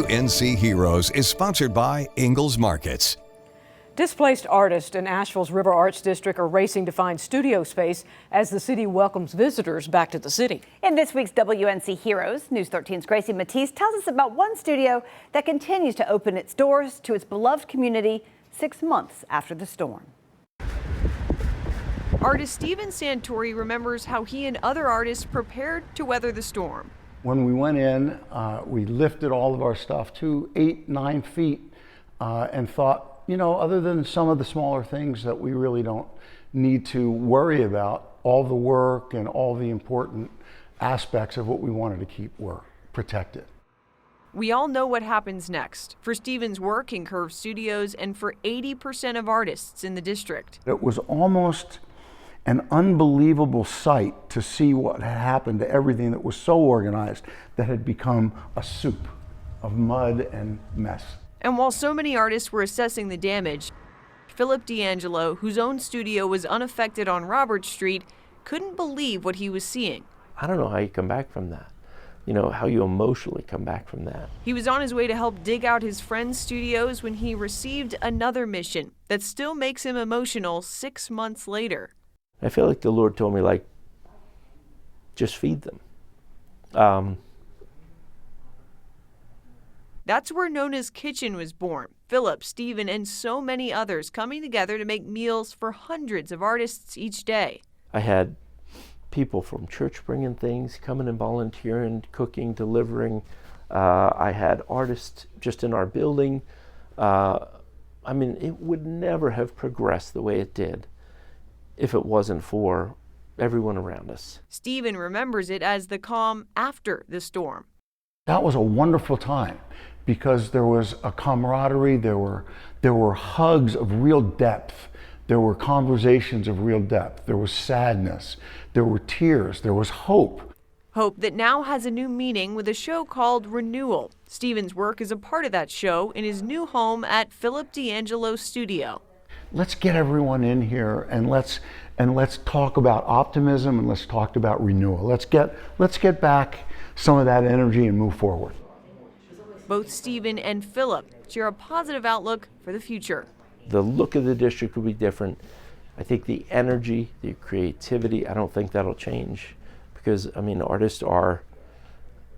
WNC Heroes is sponsored by Ingalls Markets. Displaced artists in Asheville's River Arts District are racing to find studio space as the city welcomes visitors back to the city. In this week's WNC Heroes, News 13's Gracie Matisse tells us about one studio that continues to open its doors to its beloved community 6 months after the storm. Artist Stephen Santore remembers how he and other artists prepared to weather the storm. When we went in, we lifted all of our stuff to 8-9 feet and thought, you know, other than some of the smaller things that we really don't need to worry about, all the work and all the important aspects of what we wanted to keep were protected. We all know what happens next for Stephen's work in Curve Studios and for 80% of artists in the district. It was almost an unbelievable sight to see what had happened to everything that was so organized that had become a soup of mud and mess. And while so many artists were assessing the damage, Philip D'Angelo, whose own studio was unaffected on Roberts Street, couldn't believe what he was seeing. I don't know how you come back from that. You know, how you emotionally come back from that. He was on his way to help dig out his friend's studios when he received another mission that still makes him emotional 6 months later. I feel like the Lord told me, like, just feed them. That's where Nona's Kitchen was born. Philip, Stephen, and so many others coming together to make meals for hundreds of artists each day. I had people from church bringing things, coming and volunteering, cooking, delivering. I had artists just in our building. I mean, it would never have progressed the way it did if it wasn't for everyone around us. Stephen remembers it as the calm after the storm. That was a wonderful time because there was a camaraderie, there were hugs of real depth, there were conversations of real depth, there was sadness, there were tears, there was hope. Hope that now has a new meaning with a show called Renewal. Stephen's work is a part of that show in his new home at Philip D'Angelo's studio. Let's get everyone in here and let's talk about optimism and let's talk about renewal. Let's get back some of that energy and move forward. Both Stephen and Philip share a positive outlook for the future. The look of the district will be different. I think the energy, the creativity, I don't think that'll change because, I mean, artists are,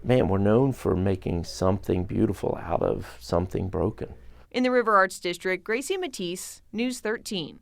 man, we're known for making something beautiful out of something broken. In the River Arts District, Gracie Matisse, News 13.